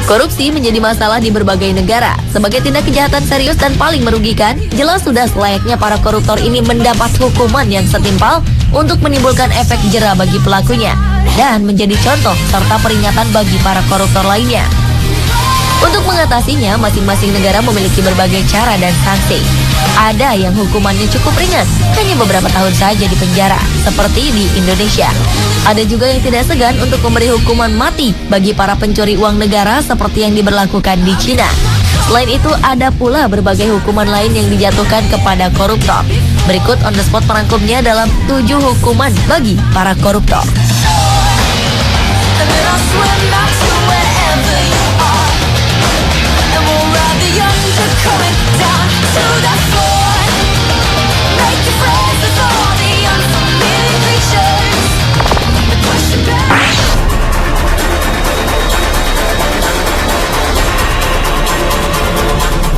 Korupsi menjadi masalah di berbagai negara. Sebagai tindak kejahatan serius dan paling merugikan, jelas sudah selayaknya para koruptor ini mendapat hukuman yang setimpal untuk menimbulkan efek jera bagi pelakunya dan menjadi contoh serta peringatan bagi para koruptor lainnya. Untuk mengatasinya, masing-masing negara memiliki berbagai cara dan sanksi. Ada yang hukumannya cukup ringan, hanya beberapa tahun saja di penjara, seperti di Indonesia. Ada juga yang tidak segan untuk memberi hukuman mati bagi para pencuri uang negara seperti yang diberlakukan di Cina. Selain itu, ada pula berbagai hukuman lain yang dijatuhkan kepada koruptor. Berikut on the spot merangkumnya dalam 7 hukuman bagi para koruptor.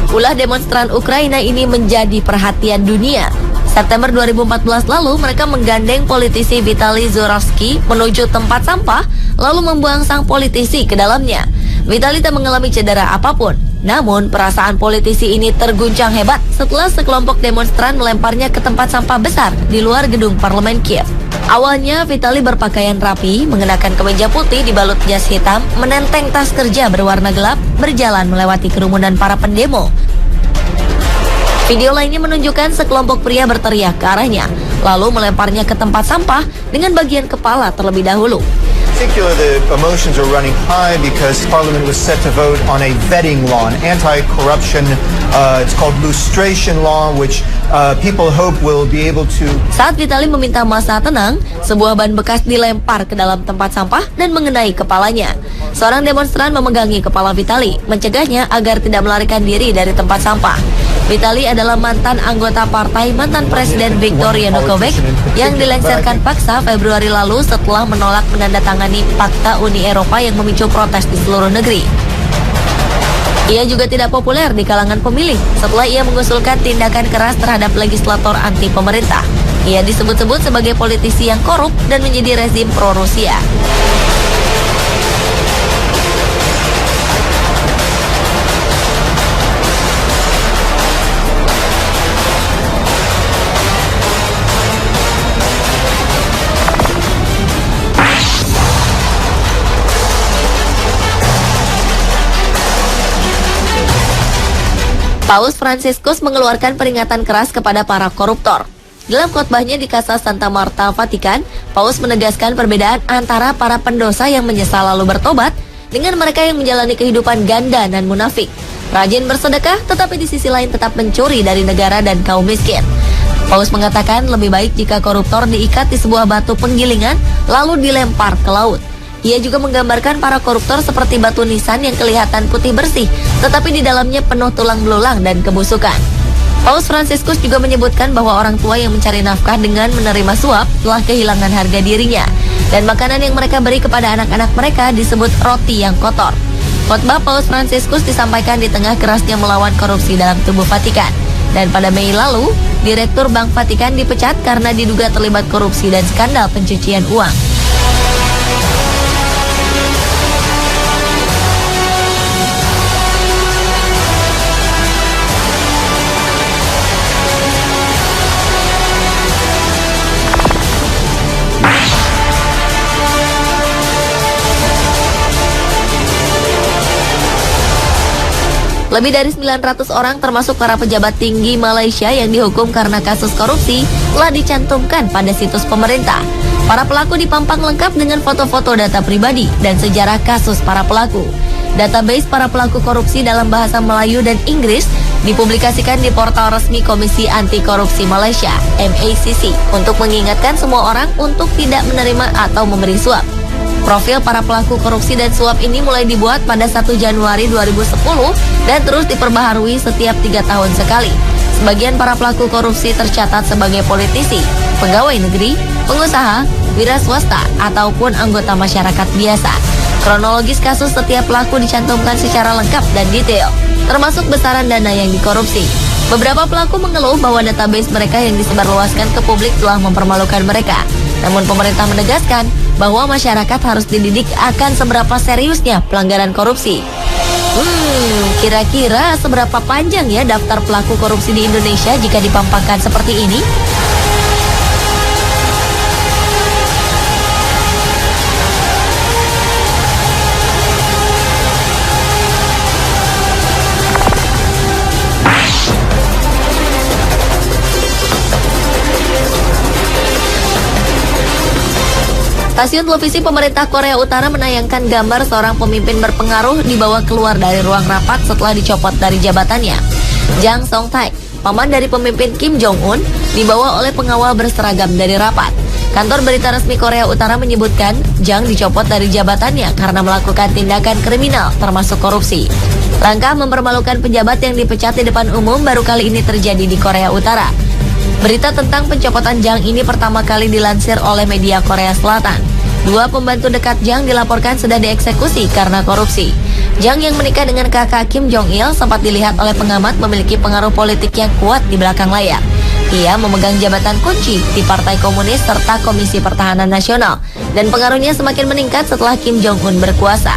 Ulah demonstran Ukraina ini menjadi perhatian dunia. September 2014 lalu, mereka menggandeng politisi Vitaly Zurovsky menuju tempat sampah, lalu membuang sang politisi ke dalamnya. Vitaly tak mengalami cedera apapun. Namun, perasaan politisi ini terguncang hebat setelah sekelompok demonstran melemparnya ke tempat sampah besar di luar gedung parlemen Kiev. Awalnya, Vitaly berpakaian rapi, mengenakan kemeja putih dibalut jas hitam, menenteng tas kerja berwarna gelap, berjalan melewati kerumunan para pendemo. Video lainnya menunjukkan sekelompok pria berteriak ke arahnya, lalu melemparnya ke tempat sampah dengan bagian kepala terlebih dahulu. The emotions are running high because Parliament was set to vote on a vetting law, an anti-corruption, it's called lustration law, which people hope will be able to. Saat Vitaly meminta massa tenang, sebuah ban bekas dilempar ke dalam tempat sampah dan mengenai kepalanya. Seorang demonstran memegangi kepala Vitaly, mencegahnya agar tidak melarikan diri dari tempat sampah. Vitaly adalah mantan anggota partai mantan Presiden Viktor Yanukovych yang dilengsarkan paksa Februari lalu setelah menolak menandatangani Fakta Uni Eropa yang memicu protes di seluruh negeri. Ia juga tidak populer di kalangan pemilih setelah ia mengusulkan tindakan keras terhadap legislator anti pemerintah. Ia disebut-sebut sebagai politisi yang korup dan menjadi rezim pro-Rusia. Paus Fransiskus mengeluarkan peringatan keras kepada para koruptor. Dalam khotbahnya di Casa Santa Marta, Vatikan, Paus menegaskan perbedaan antara para pendosa yang menyesal lalu bertobat dengan mereka yang menjalani kehidupan ganda dan munafik. Rajin bersedekah, tetapi di sisi lain tetap mencuri dari negara dan kaum miskin. Paus mengatakan lebih baik jika koruptor diikat di sebuah batu penggilingan lalu dilempar ke laut. Ia juga menggambarkan para koruptor seperti batu nisan yang kelihatan putih bersih, tetapi di dalamnya penuh tulang belulang dan kebusukan. Paus Fransiskus juga menyebutkan bahwa orang tua yang mencari nafkah dengan menerima suap telah kehilangan harga dirinya, dan makanan yang mereka beri kepada anak-anak mereka disebut roti yang kotor. Khotbah Paus Fransiskus disampaikan di tengah kerasnya melawan korupsi dalam tubuh Vatikan. Dan pada Mei lalu, Direktur Bank Vatikan dipecat karena diduga terlibat korupsi dan skandal pencucian uang. Lebih dari 900 orang termasuk para pejabat tinggi Malaysia yang dihukum karena kasus korupsi telah dicantumkan pada situs pemerintah. Para pelaku dipampang lengkap dengan foto-foto data pribadi dan sejarah kasus para pelaku. Database para pelaku korupsi dalam bahasa Melayu dan Inggris dipublikasikan di portal resmi Komisi Anti Korupsi Malaysia, MACC, untuk mengingatkan semua orang untuk tidak menerima atau memberi suap. Profil para pelaku korupsi dan suap ini mulai dibuat pada 1 Januari 2010 dan terus diperbaharui setiap 3 tahun sekali. Sebagian para pelaku korupsi tercatat sebagai politisi, pegawai negeri, pengusaha, wira swasta, ataupun anggota masyarakat biasa. Kronologis kasus setiap pelaku dicantumkan secara lengkap dan detail, termasuk besaran dana yang dikorupsi. Beberapa pelaku mengeluh bahwa database mereka yang disebarluaskan ke publik telah mempermalukan mereka. Namun pemerintah menegaskan bahwa masyarakat harus dididik akan seberapa seriusnya pelanggaran korupsi. Kira-kira seberapa panjang ya daftar pelaku korupsi di Indonesia jika dipampangkan seperti ini? Stasiun televisi pemerintah Korea Utara menayangkan gambar seorang pemimpin berpengaruh dibawa keluar dari ruang rapat setelah dicopot dari jabatannya. Jang Song-taek, paman dari pemimpin Kim Jong-un, dibawa oleh pengawal berseragam dari rapat. Kantor berita resmi Korea Utara menyebutkan Jang dicopot dari jabatannya karena melakukan tindakan kriminal termasuk korupsi. Langkah mempermalukan pejabat yang dipecat di depan umum baru kali ini terjadi di Korea Utara. Berita tentang pencopotan Jang ini pertama kali dilansir oleh media Korea Selatan. 2 pembantu dekat Jang dilaporkan sudah dieksekusi karena korupsi. Jang yang menikah dengan kakak Kim Jong Il sempat dilihat oleh pengamat memiliki pengaruh politik yang kuat di belakang layar. Ia memegang jabatan kunci di Partai Komunis serta Komisi Pertahanan Nasional, dan pengaruhnya semakin meningkat setelah Kim Jong Un berkuasa.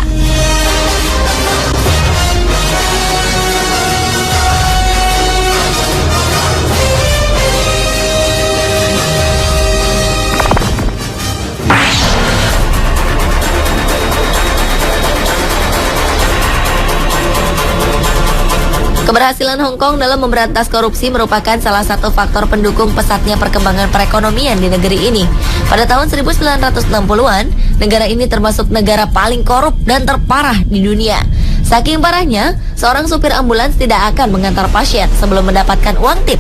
Keberhasilan Hong Kong dalam memberantas korupsi merupakan salah satu faktor pendukung pesatnya perkembangan perekonomian di negeri ini. Pada tahun 1960-an, negara ini termasuk negara paling korup dan terparah di dunia. Saking parahnya, seorang supir ambulans tidak akan mengantar pasien sebelum mendapatkan uang tip.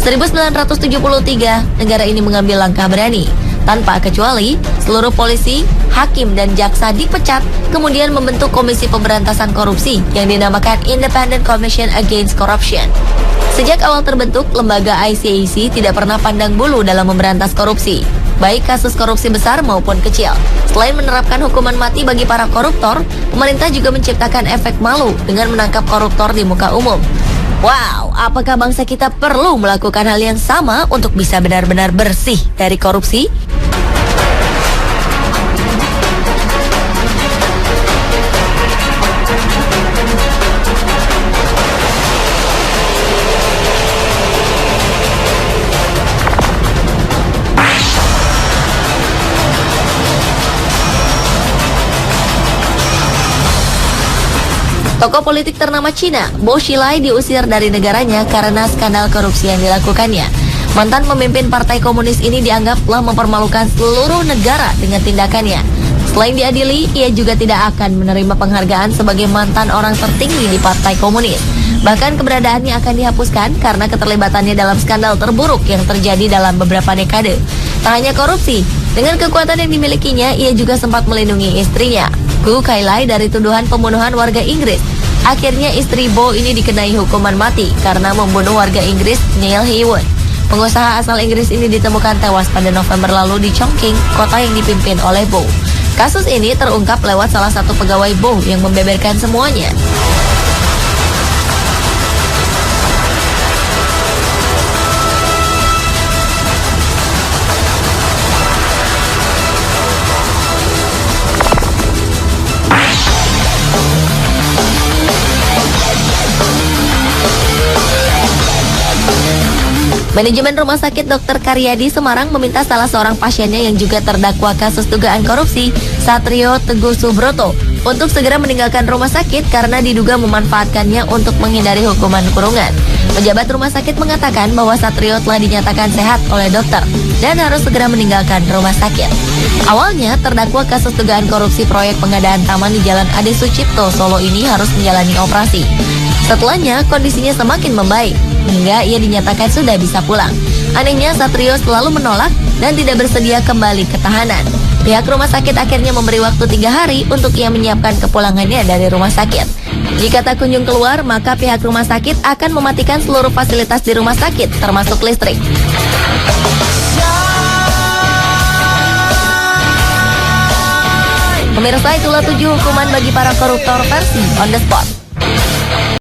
1973, negara ini mengambil langkah berani. Tanpa kecuali, seluruh polisi, hakim, dan jaksa dipecat, kemudian membentuk Komisi Pemberantasan Korupsi yang dinamakan Independent Commission Against Corruption. Sejak awal terbentuk, lembaga ICAC tidak pernah pandang bulu dalam memberantas korupsi, baik kasus korupsi besar maupun kecil. Selain menerapkan hukuman mati bagi para koruptor, pemerintah juga menciptakan efek malu dengan menangkap koruptor di muka umum. Wow, apakah bangsa kita perlu melakukan hal yang sama untuk bisa benar-benar bersih dari korupsi? Tokoh politik ternama Cina, Bo Xilai, diusir dari negaranya karena skandal korupsi yang dilakukannya. Mantan pemimpin Partai Komunis ini dianggap telah mempermalukan seluruh negara dengan tindakannya. Selain diadili, ia juga tidak akan menerima penghargaan sebagai mantan orang tertinggi di Partai Komunis. Bahkan keberadaannya akan dihapuskan karena keterlibatannya dalam skandal terburuk yang terjadi dalam beberapa dekade. Tak hanya korupsi, dengan kekuatan yang dimilikinya, ia juga sempat melindungi istrinya, Gu Kailai, dari tuduhan pembunuhan warga Inggris. Akhirnya istri Bo ini dikenai hukuman mati karena membunuh warga Inggris Neil Heywood. Pengusaha asal Inggris ini ditemukan tewas pada November lalu di Chongqing, kota yang dipimpin oleh Bo. Kasus ini terungkap lewat salah satu pegawai Bo yang membeberkan semuanya. Manajemen Rumah Sakit Dr. Karyadi Semarang meminta salah seorang pasiennya yang juga terdakwa kasus dugaan korupsi, Satrio Teguh Subroto, untuk segera meninggalkan rumah sakit karena diduga memanfaatkannya untuk menghindari hukuman kurungan. Pejabat rumah sakit mengatakan bahwa Satrio telah dinyatakan sehat oleh dokter dan harus segera meninggalkan rumah sakit. Awalnya, terdakwa kasus dugaan korupsi proyek pengadaan taman di Jalan Ade Sucipto, Solo ini harus menjalani operasi. Setelahnya, kondisinya semakin membaik, hingga ia dinyatakan sudah bisa pulang. Anehnya, Satrio selalu menolak dan tidak bersedia kembali ke tahanan. Pihak rumah sakit akhirnya memberi waktu 3 hari untuk ia menyiapkan kepulangannya dari rumah sakit. Jika tak kunjung keluar, maka pihak rumah sakit akan mematikan seluruh fasilitas di rumah sakit, termasuk listrik. Pemirsa, itulah 7 hukuman bagi para koruptor versi On The Spot.